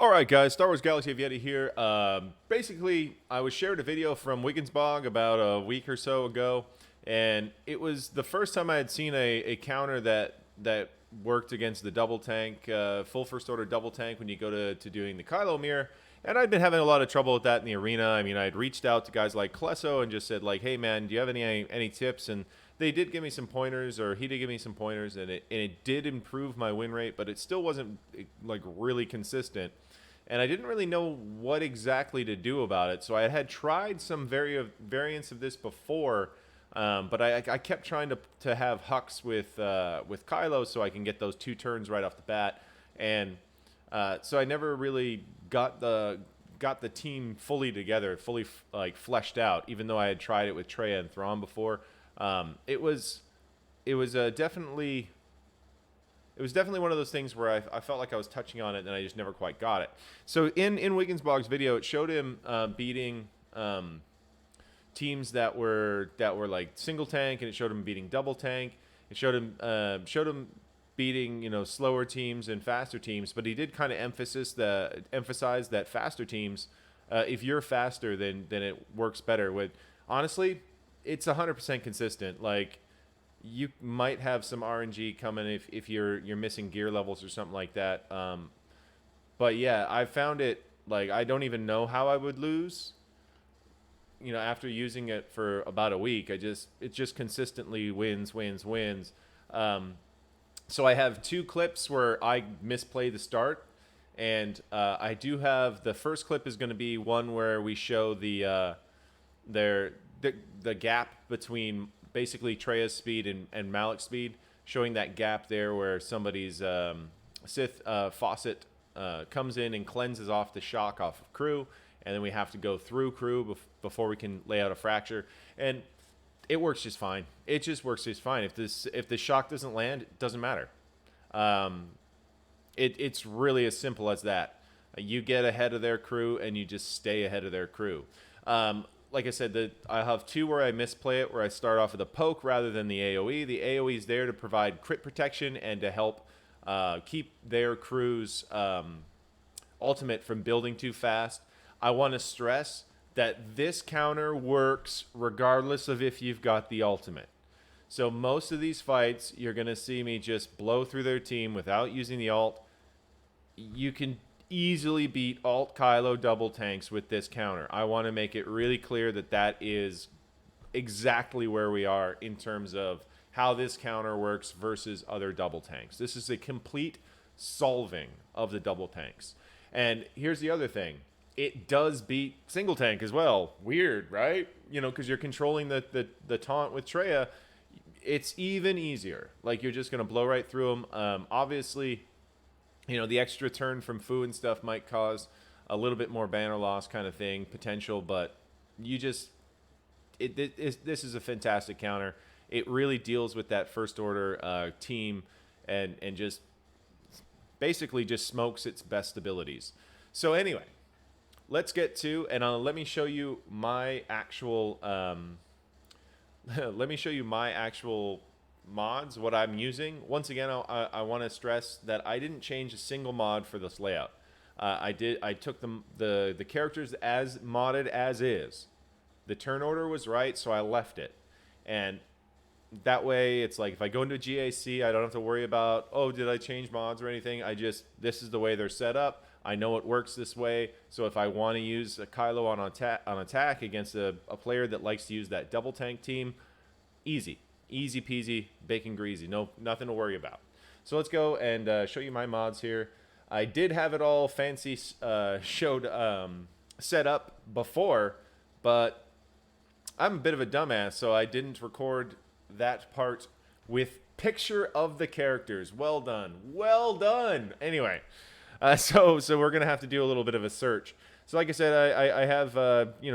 Alright guys, Star Wars Galaxy of Yeti here. Basically, I was shared a video from Wiggansbog about a week or so ago, and it was the first time I had seen a counter that worked against the double tank, full first order double tank when you go to doing the Kylo mirror. And I'd been having a lot of trouble with that in the arena. I mean, I'd reached out to guys like Klesso and just said like, hey man, do you have any tips? And they did give me some pointers, or he did give me some pointers, and it did improve my win rate, but it still wasn't like really consistent. And I didn't really know what exactly to do about it. So I had tried some variants of this before, but I kept trying to have Hux with Kylo so I can get those 2 turns right off the bat, and so I never really got the team fully together, fully like fleshed out. Even though I had tried it with Traya and Thrawn before, it was definitely. It was definitely one of those things where I felt like I was touching on it and I just never quite got it. So in Wiggansbog's video, it showed him beating teams that were like single tank, and it showed him beating double tank. It showed him beating slower teams and faster teams. But he did kind of emphasize that faster teams, if you're faster, then it works better. With honestly, it's 100% consistent. Like, you might have some RNG coming if you're missing gear levels or something like that. But yeah, I found it like I don't even know how I would lose. After using it for about a week, it just consistently wins. So I have 2 clips where I misplay the start, and I do have the first clip is going to be one where we show the gap between basically Treya's speed and Malik's speed, showing that gap there where somebody's Sith faucet comes in and cleanses off the shock off of crew, and then we have to go through crew before we can lay out a fracture, and it works just fine. It just works just fine. If the shock doesn't land, it doesn't matter. It's really as simple as that. You get ahead of their crew and you just stay ahead of their crew. Like I said, I have 2 where I misplay it, where I start off with a poke rather than the AoE. The AoE is there to provide crit protection and to help keep their crew's ultimate from building too fast. I want to stress that this counter works regardless of if you've got the ultimate. So most of these fights, you're going to see me just blow through their team without using the ult. You can easily beat alt Kylo double tanks with this counter. I want to make it really clear that is exactly where we are in terms of how this counter works versus other double tanks. This is a complete solving of the double tanks. And here's the other thing. It does beat single tank as well. Weird, right? Because you're controlling the taunt with Traya. It's even easier. Like, you're just going to blow right through them. Obviously, the extra turn from Fu and stuff might cause a little bit more banner loss kind of thing, potential, but this is a fantastic counter. It really deals with that first order team and just basically just smokes its best abilities. So anyway, let's get to, and let me show you my actual mods, what I'm using. Once again, I want to stress that I didn't change a single mod for this layout. I took the characters as modded as is. The turn order was right, so I left it. And that way, it's like if I go into GAC, I don't have to worry about, oh, did I change mods or anything? This is the way they're set up. I know it works this way. So if I want to use a Kylo on attack against a player that likes to use that double tank team, easy peasy, bacon greasy. Nothing to worry about. So let's go and show you my mods here. I did have it all fancy set up before, but I'm a bit of a dumbass, so I didn't record that part with picture of the characters. Well done. Anyway, so we're gonna have to do a little bit of a search. So like I said, I have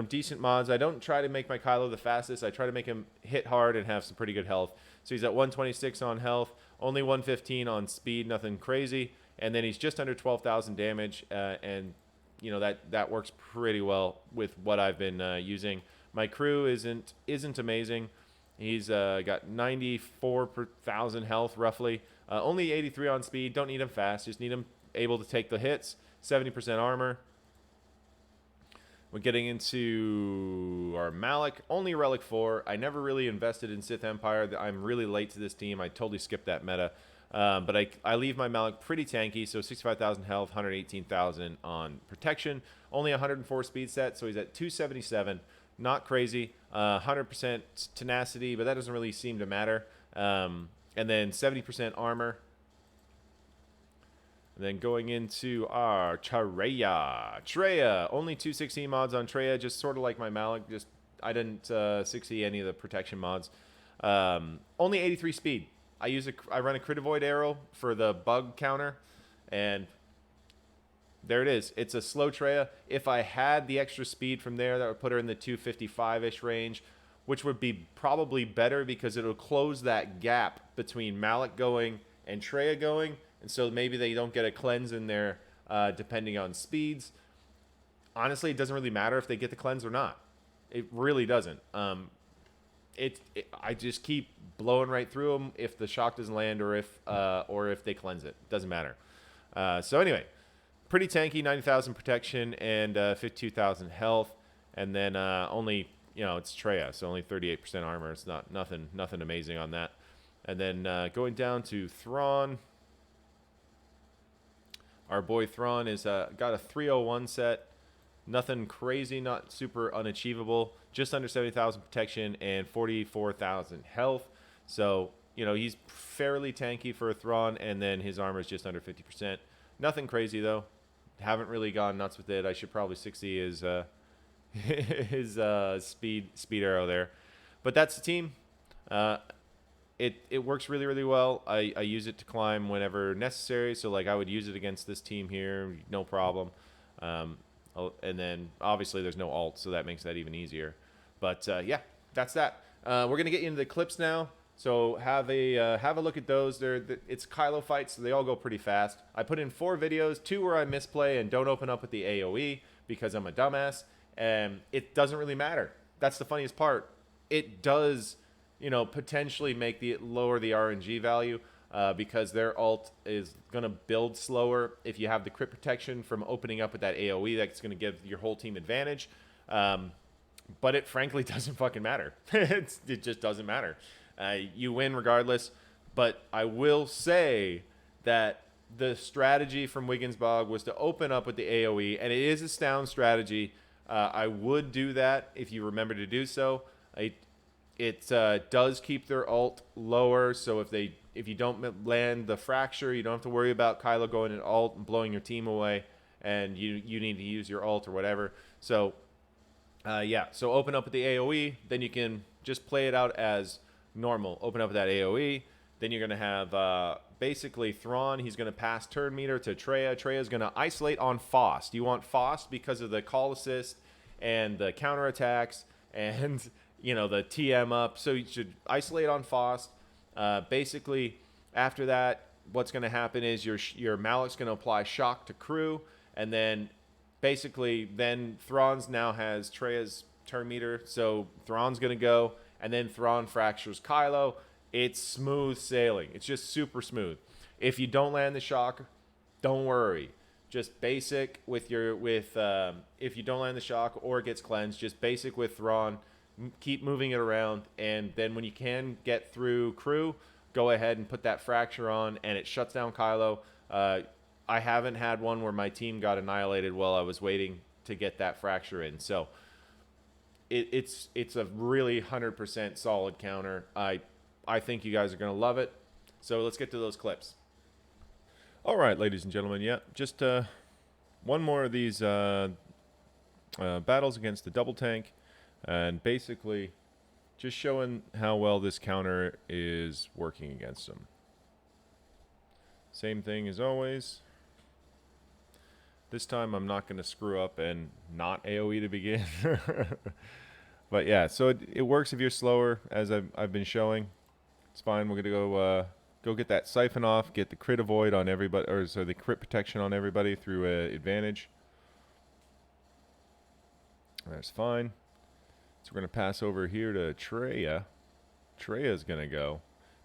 decent mods. I don't try to make my Kylo the fastest. I try to make him hit hard and have some pretty good health. So he's at 126 on health, only 115 on speed, nothing crazy, and then he's just under 12,000 damage, and that works pretty well with what I've been using. My crew isn't amazing. He's got 94 per thousand health roughly, only 83 on speed. Don't need him fast, just need him able to take the hits. 70% armor. We're getting into our Malik, only Relic 4. I never really invested in Sith Empire. I'm really late to this team. I totally skipped that meta. But I leave my Malik pretty tanky, so 65,000 health, 118,000 on protection. Only 104 speed set, so he's at 277. Not crazy. 100% tenacity, but that doesn't really seem to matter. And then 70% armor. And then going into our Treya. Only 216 mods on Treya, just sort of like my Malik. Just I didn't 60 any of the protection mods. Only 83 speed. I run a crit avoid arrow for the bug counter, and there it is. It's a slow Treya. If I had the extra speed from there, that would put her in the 255-ish range, which would be probably better because it'll close that gap between Malik going and Treya going. And so maybe they don't get a cleanse in there depending on speeds. Honestly, it doesn't really matter if they get the cleanse or not. It really doesn't. I just keep blowing right through them if the shock doesn't land or if they cleanse it. Doesn't matter. So anyway, pretty tanky, 90,000 protection and 52,000 health. And then only, it's Treya, so only 38% armor. It's nothing amazing on that. And then going down to Thrawn. Our boy Thrawn is got a 301 set. Nothing crazy, not super unachievable. Just under 70,000 protection and 44,000 health. So, he's fairly tanky for a Thrawn, and then his armor is just under 50%. Nothing crazy, though. Haven't really gone nuts with it. I should probably 60 his speed arrow there. But that's the team. It works really, really well. I use it to climb whenever necessary. So, I would use it against this team here, no problem. And then, obviously, there's no ult, so that makes that even easier. But, yeah, that's that. We're going to get you into the clips now. So, have a look at those. It's Kylo fights, so they all go pretty fast. I put in 4 videos, 2 where I misplay and don't open up with the AoE because I'm a dumbass. And it doesn't really matter. That's the funniest part. It does... potentially lower the RNG value because their ult is going to build slower. If you have the crit protection from opening up with that AoE, that's going to give your whole team advantage. But it frankly doesn't fucking matter. It just doesn't matter. You win regardless. But I will say that the strategy from Wiggansbog was to open up with the AoE, and it is a sound strategy. I would do that if you remember to do so. It does keep their ult lower, so if you don't land the fracture, you don't have to worry about Kylo going in ult and blowing your team away, and you need to use your ult or whatever. So, yeah, so open up with the AoE, then you can just play it out as normal. Open up with that AoE, then you're going to have basically Thrawn. He's going to pass turn meter to Treya. Treya is going to isolate on Faust. You want Faust because of the call assist and the counterattacks and... the TM up. So you should isolate on Faust. Basically, after that, what's going to happen is your Malik's going to apply shock to crew, and then basically Thrawn's now has Treya's turn meter, so Thrawn's going to go, and then Thrawn fractures Kylo. It's smooth sailing. It's just super smooth. If you don't land the shock, don't worry. Just basic if you don't land the shock or it gets cleansed, just basic with Thrawn. Keep moving it around, and then when you can get through crew, go ahead and put that fracture on, and it shuts down Kylo. I haven't had one where my team got annihilated while I was waiting to get that fracture in. So it's a really 100% solid counter. I think you guys are going to love it. So let's get to those clips. All right, ladies and gentlemen, yeah, just one more of these battles against the double tank. And basically, just showing how well this counter is working against them. Same thing as always. This time I'm not going to screw up and not AoE to begin. But yeah, so it works if you're slower, as I've been showing. It's fine. We're going to go get that siphon off, get the crit avoid on everybody, or so the crit protection on everybody through advantage. That's fine. So we're going to pass over here to Treya. Treya's going to go.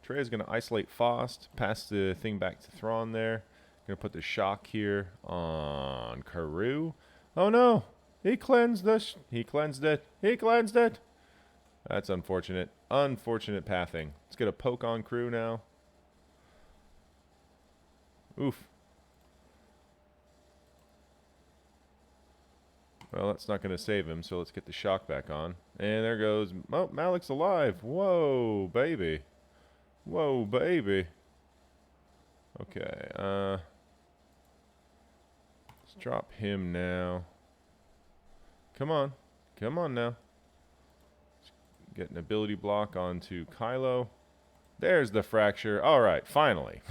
Treya's going to isolate Faust, pass the thing back to Thrawn there. Gonna put the shock here on Karoo. Oh no! He cleansed this. He cleansed it. He cleansed it. That's unfortunate. Unfortunate pathing. Let's get a poke on Crew now. Oof. Well, that's not going to save him, so let's get the shock back on. And there goes... Oh, Malik's alive. Whoa, baby. Whoa, baby. Okay, let's drop him now. Come on. Come on now. Get an ability block onto Kylo. There's the fracture. All right, finally.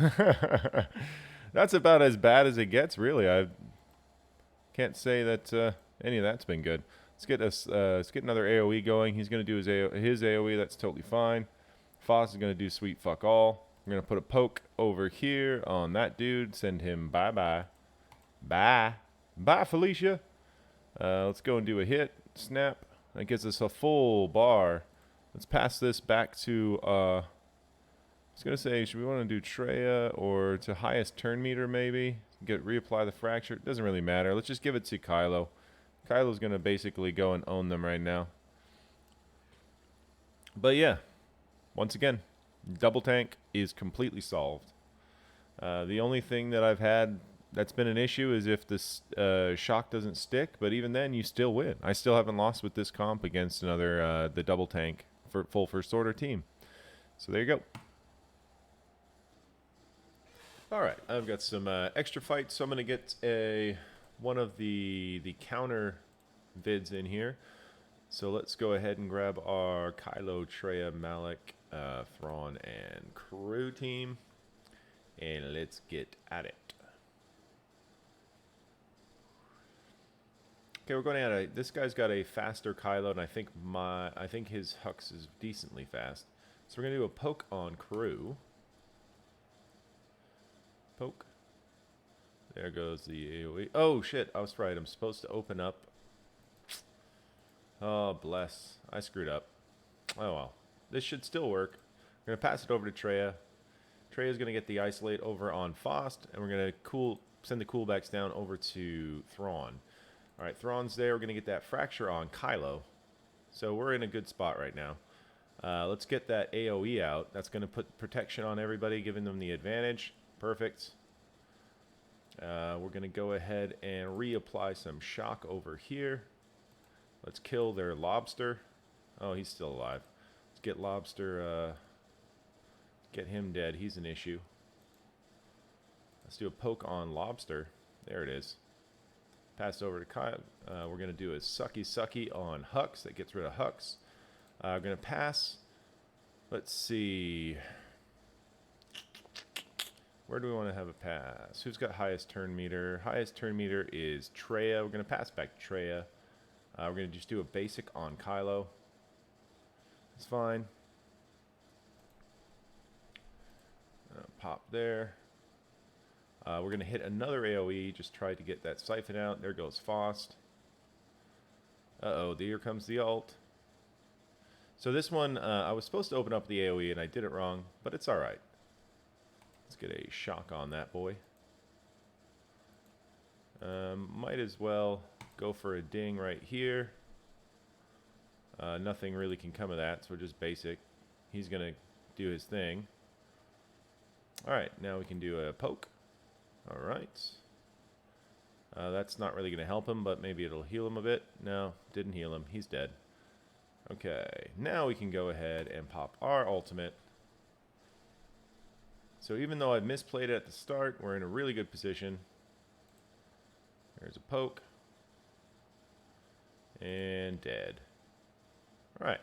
That's about as bad as it gets, really. I can't say that any of that's been good. Let's get another AoE going. He's going to do his AoE. That's totally fine. Foss is going to do sweet fuck all. We're going to put a poke over here on that dude. Send him bye-bye. Bye. Bye, Felicia. Let's go and do a hit. Snap. That gives us a full bar. Let's pass this back to... I was going to say, should we want to do Treya or to highest turn meter maybe? Reapply the fracture. It doesn't really matter. Let's just give it to Kylo. Kylo's going to basically go and own them right now. But yeah, once again, double tank is completely solved. The only thing that I've had that's been an issue is if this shock doesn't stick, but even then you still win. I still haven't lost with this comp against another the double tank for full first order team. So there you go. All right, I've got some extra fights, so I'm going to get one of the counter vids in here. So let's go ahead and grab our Kylo, Treya, Malik, Thrawn, and Crew team, and let's get at it. Okay, we're going at it. This guy's got a faster Kylo, and I think his Hux is decently fast. So we're going to do a poke on Crew. Poke. There goes the AoE. Oh, shit. I was right. I'm supposed to open up. Oh, bless. I screwed up. Oh, well. This should still work. We're going to pass it over to Treya. Treya's going to get the isolate over on Faust, and we're going to send the coolbacks down over to Thrawn. All right, Thrawn's there. We're going to get that fracture on Kylo. So we're in a good spot right now. Let's get that AoE out. That's going to put protection on everybody, giving them the advantage. Perfect. We're going to go ahead and reapply some shock over here. Let's kill their lobster. Oh, he's still alive. Let's get lobster, get him dead. He's an issue. Let's do a poke on lobster. There it is. Pass over to Kyle. We're going to do a sucky on Hux. That gets rid of Hux. We're going to pass. Let's see. Where do we want to have a pass? Who's got highest turn meter? Highest turn meter is Treya. We're going to pass back to Treya. We're going to just do a basic on Kylo. It's fine. Pop there. We're going to hit another AoE. Just try to get that siphon out. There goes Faust. Uh-oh, here comes the ult. So this one, I was supposed to open up the AoE, and I did it wrong, but it's all right. Let's get a shock on that boy. Might as well go for a ding right here. Nothing really can come of that, so we're just basic. He's going to do his thing. Alright, now we can do a poke. Alright. That's not really going to help him, but maybe it'll heal him a bit. No, didn't heal him. He's dead. Okay, now we can go ahead and pop our ultimate. So even though I misplayed it at the start, we're in a really good position. There's a poke. And dead. Alright.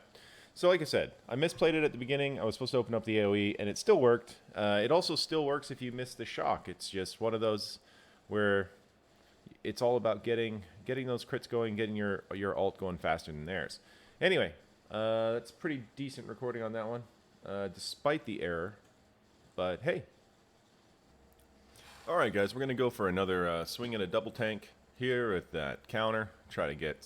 So like I said, I misplayed it at the beginning. I was supposed to open up the AoE, and it still worked. It also still works if you miss the shock. It's just one of those where it's all about getting those crits going, getting your ult going faster than theirs. Anyway, that's pretty decent recording on that one, despite the error. But hey. Alright guys, we're going to go for another swing at a double tank here with that counter. Try to get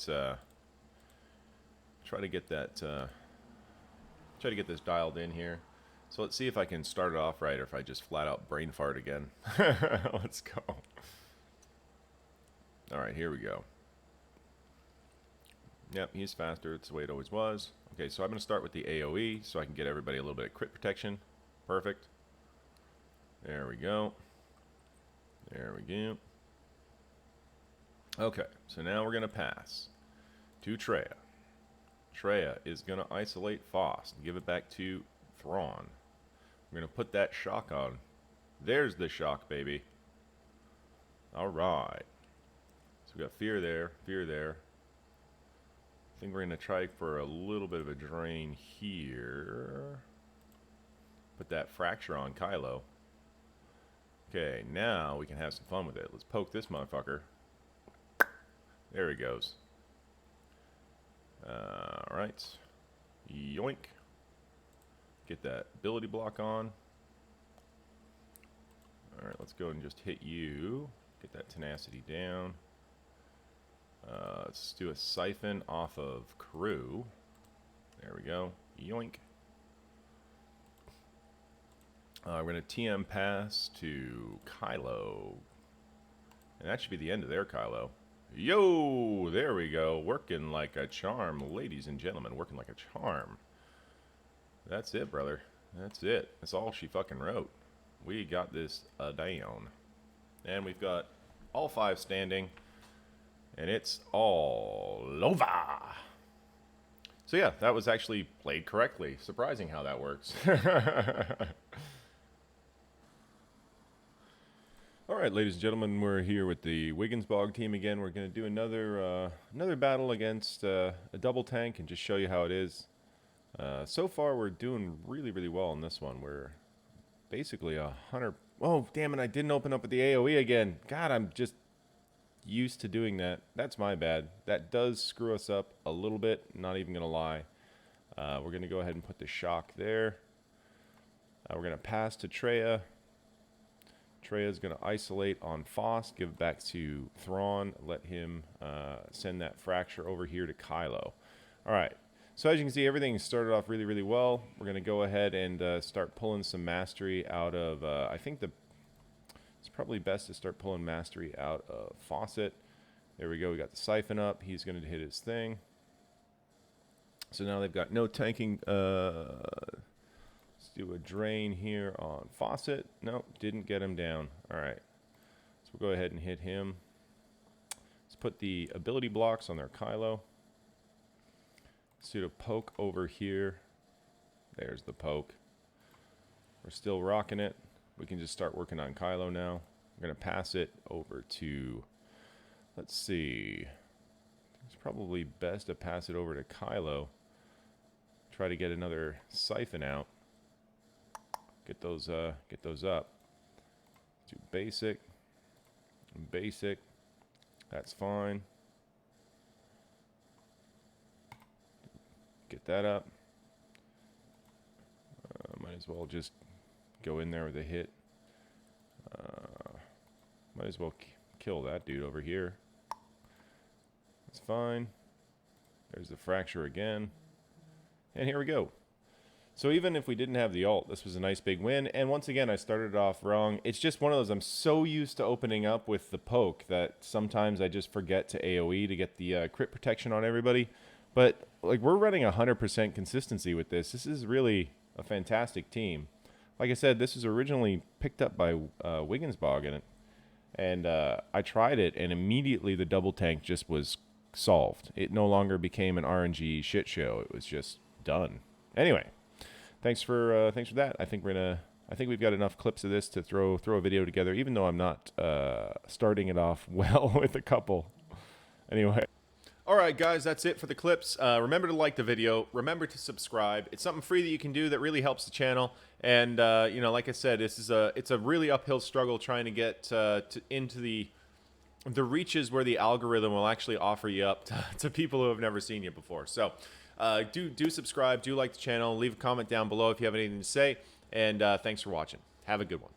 this dialed in here. So let's see if I can start it off right or if I just flat out brain fart again. Let's go. Alright, here we go. Yep, he's faster. It's the way it always was. Okay, so I'm going to start with the AoE so I can get everybody a little bit of crit protection. Perfect. There we go. There we go. Okay, so now we're going to pass to Traya. Traya is going to isolate Faust and give it back to Thrawn. We're going to put that shock on. There's the shock, baby. Alright. So we got fear there, fear there. I think we're going to try for a little bit of a drain here. Put that fracture on Kylo. Okay, now we can have some fun with it. Let's poke this motherfucker. There he goes. Alright. Yoink. Get that ability block on. Alright, let's go and just hit you. Get that tenacity down. Let's do a siphon off of crew. There we go. Yoink. We're going to TM pass to Kylo. And that should be the end of their Kylo. Yo! There we go. Working like a charm, ladies and gentlemen. Working like a charm. That's it, brother. That's it. That's all she fucking wrote. We got this down. And we've got all 5 standing. And it's all over. So yeah, that was actually played correctly. Surprising how that works. Alright, ladies and gentlemen, we're here with the Wiggansbog team again. We're going to do another battle against a double tank and just show you how it is. So far, we're doing really, really well in this one. We're basically 100... Oh, damn it, I didn't open up with the AoE again. God, I'm just used to doing that. That's my bad. That does screw us up a little bit, not even going to lie. We're going to go ahead and put the shock there. We're going to pass to Traya. Traya's going to isolate on Faust, give it back to Thrawn, let him send that fracture over here to Kylo. Alright, so as you can see, everything started off really, really well. We're going to go ahead and start pulling some mastery out of, I think it's probably best to start pulling mastery out of Fawcett. There we go, we got the siphon up. He's going to hit his thing. So now they've got no tanking. Let's do a drain here on Fawcett. Nope, didn't get him down. Alright, so we'll go ahead and hit him. Let's put the ability blocks on their Kylo. Let's do a poke over here. There's the poke. We're still rocking it. We can just start working on Kylo now. We're going to pass it over to, let's see. It's probably best to pass it over to Kylo. Try to get another siphon out. Get those up. Do basic. Basic. That's fine. Get that up. Might as well just go in there with a hit. Might as well kill that dude over here. That's fine. There's the fracture again. And here we go. So even if we didn't have the ult, this was a nice big win. And once again, I started off wrong. It's just one of those, I'm so used to opening up with the poke that sometimes I just forget to AoE to get the crit protection on everybody. But like, we're running 100% consistency with this. This is really a fantastic team. Like I said, this was originally picked up by Wiggansbog in it. And I tried it, and immediately the double tank just was solved. It no longer became an RNG shit show. It was just done. Anyway, thanks for that. I think we've got enough clips of this to throw a video together, even though I'm not starting it off well with a couple. Anyway. Alright guys, that's it for the clips. Remember to like the video. Remember to subscribe. It's something free that you can do that really helps the channel. And, you know, like I said, it's a really uphill struggle trying to get into the reaches where the algorithm will actually offer you up to people who have never seen you before. So, do subscribe, do like the channel, leave a comment down below if you have anything to say. And thanks for watching. Have a good one.